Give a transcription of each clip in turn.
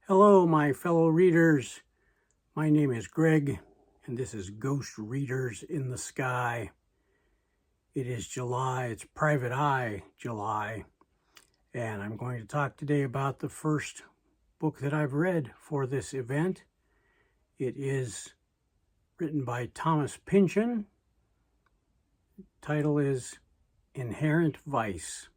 Hello, my fellow readers. My name is Greg, and this is Ghost Readers in the Sky. It is July, it's Private Eye July, and I'm going to talk today about the first book that I've read for this event. It is written by Thomas Pynchon. The title is Inherent Vice.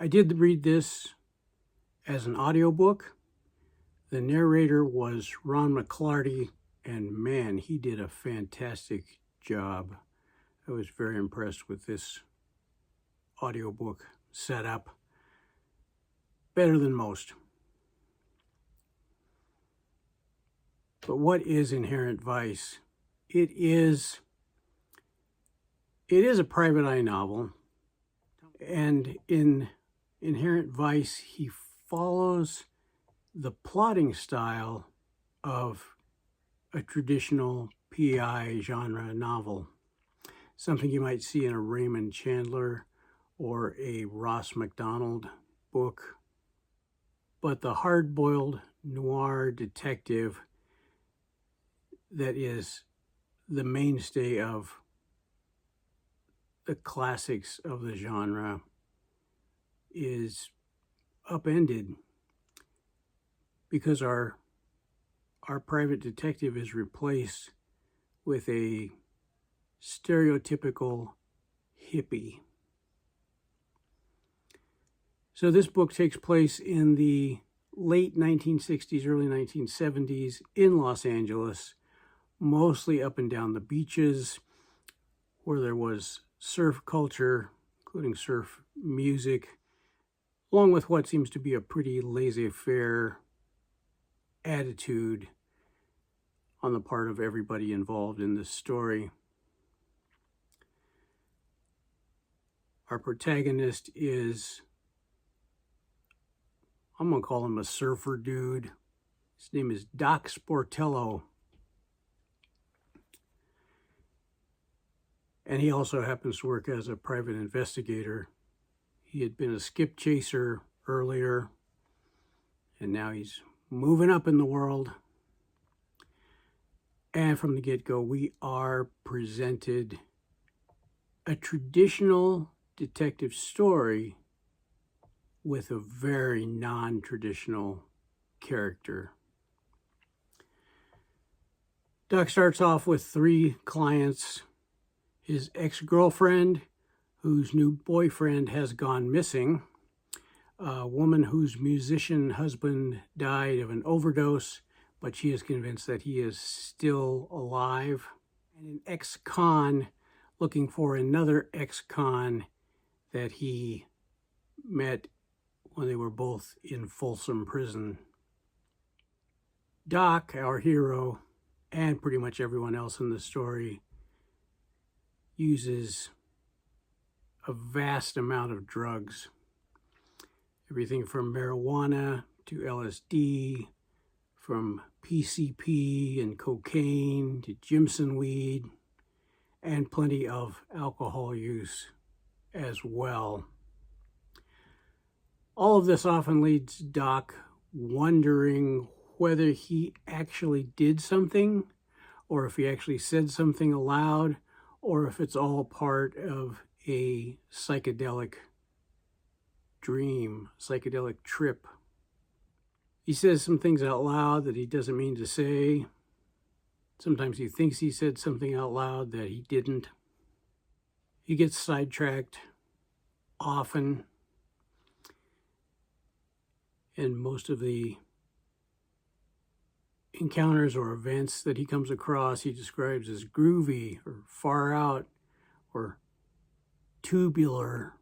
I did read this as an audiobook. The narrator was Ron McClarty, and man, he did a fantastic job. I was very impressed with this audiobook setup. Better than most. But what is Inherent Vice? It is a private eye novel, and in Inherent Vice, he follows the plotting style of a traditional PI genre novel, something you might see in a Raymond Chandler or a Ross MacDonald book. But the hard-boiled noir detective that is the mainstay of the classics of the genre is upended because our private detective is replaced with a stereotypical hippie. So this book takes place in the late 1960s, early 1970s in Los Angeles, mostly up and down the beaches where there was surf culture, including surf music, along with what seems to be a pretty laissez-faire attitude on the part of everybody involved in this story. Our protagonist is, I'm going to call him a surfer dude. His name is Doc Sportello. And he also happens to work as a private investigator. He had been a skip chaser earlier, and now he's moving up in the world. And from the get-go, we are presented a traditional detective story with a very non-traditional character. Doc starts off with 3 clients: his ex-girlfriend, whose new boyfriend has gone missing, a woman whose musician husband died of an overdose, but she is convinced that he is still alive, and an ex-con looking for another ex-con that he met when they were both in Folsom Prison. Doc, our hero, and pretty much everyone else in the story, uses a vast amount of drugs. Everything from marijuana to LSD, from PCP and cocaine to Jimson weed, and plenty of alcohol use as well. All of this often leads Doc wondering whether he actually did something, or if he actually said something aloud, or if it's all part of a psychedelic dream, psychedelic trip. He says some things out loud that he doesn't mean to say. Sometimes he thinks he said something out loud that he didn't. He gets sidetracked often, and most of the encounters or events that he comes across he describes as groovy or far out or tubular.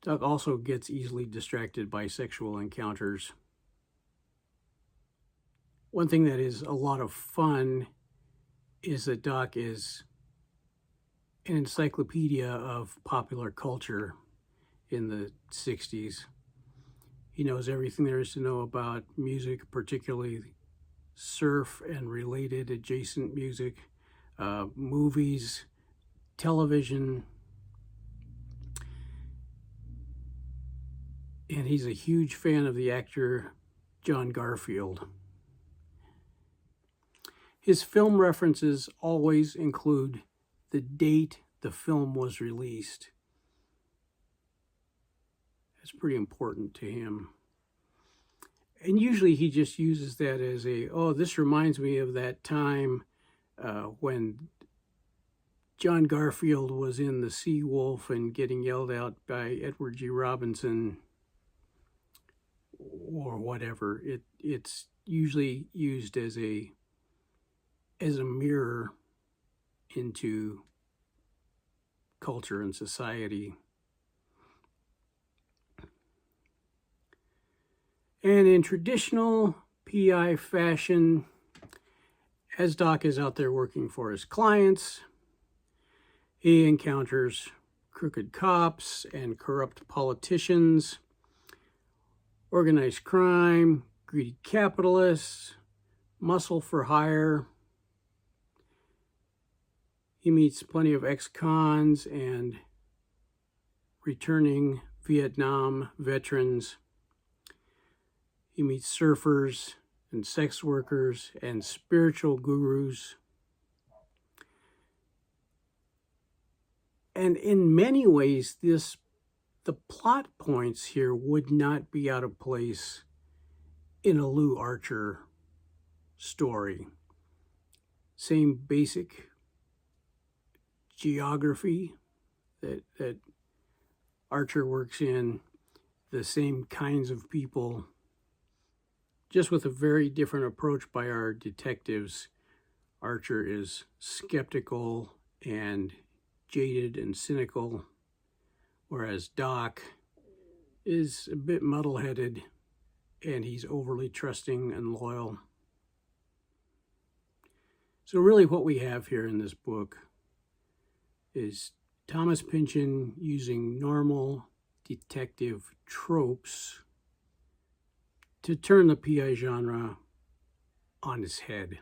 Doc also gets easily distracted by sexual encounters. One thing that is a lot of fun is that Doc is an encyclopedia of popular culture in the 60s. He knows everything there is to know about music, particularly surf and related adjacent music, movies, television, and he's a huge fan of the actor John Garfield. His film references always include the date the film was released. That's pretty important to him. And usually he just uses that as oh, this reminds me of that time when John Garfield was in The Sea Wolf and getting yelled out by Edward G. Robinson or whatever. It's usually used as a mirror into culture and society. And in traditional PI fashion, as Doc is out there working for his clients, he encounters crooked cops and corrupt politicians, organized crime, greedy capitalists, muscle for hire. He meets plenty of ex-cons and returning Vietnam veterans. He meets surfers and sex workers and spiritual gurus. And in many ways, the plot points here would not be out of place in a Lou Archer story. Same basic geography that Archer works in, the same kinds of people, just with a very different approach by our detectives. Archer is skeptical and jaded and cynical, whereas Doc is a bit muddle-headed and he's overly trusting and loyal. So really what we have here in this book is Thomas Pynchon using normal detective tropes to turn the PI genre on its head.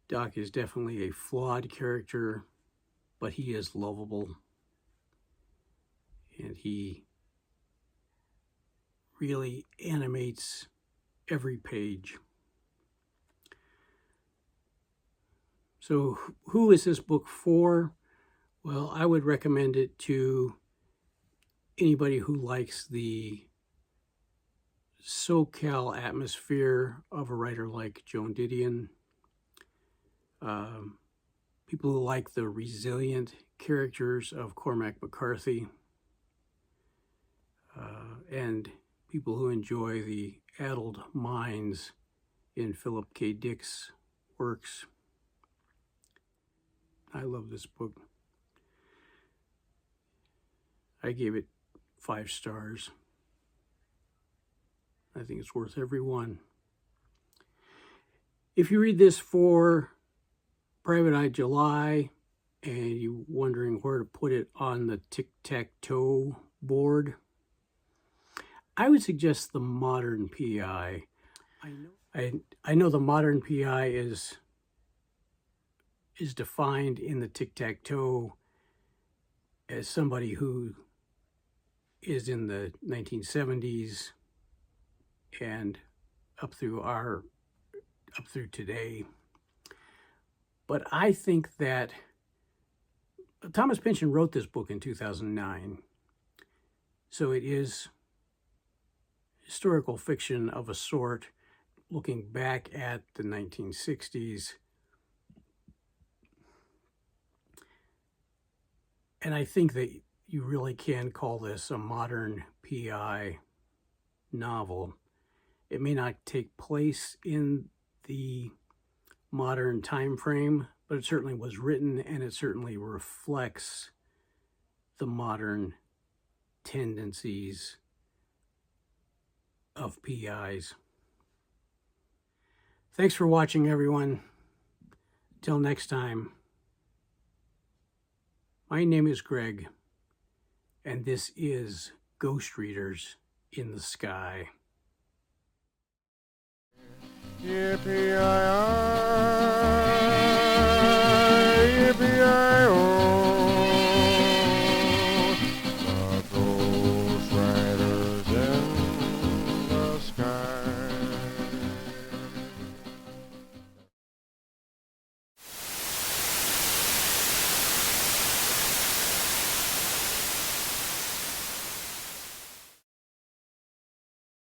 Doc is definitely a flawed character, but he is lovable. And he really animates every page. So who is this book for? Well, I would recommend it to anybody who likes the SoCal atmosphere of a writer like Joan Didion. People who like the resilient characters of Cormac McCarthy. And people who enjoy the addled minds in Philip K. Dick's works. I love this book. I gave it 5 stars. I think it's worth every one. If you read this for Private Eye July and you're wondering where to put it on the tic-tac-toe board, I would suggest the modern PI. I know the modern PI is defined in the tic-tac-toe as somebody who is in the 1970s and up through today. But I think that Thomas Pynchon wrote this book in 2009, so it is historical fiction of a sort, looking back at the 1960s. And I think that you really can call this a modern PI novel. It may not take place in the modern time frame, but it certainly was written and it certainly reflects the modern tendencies of PIs. Thanks for watching, everyone. Till next time. My name is Greg, and this is ghost readers in the sky. Yippee-yi-yi.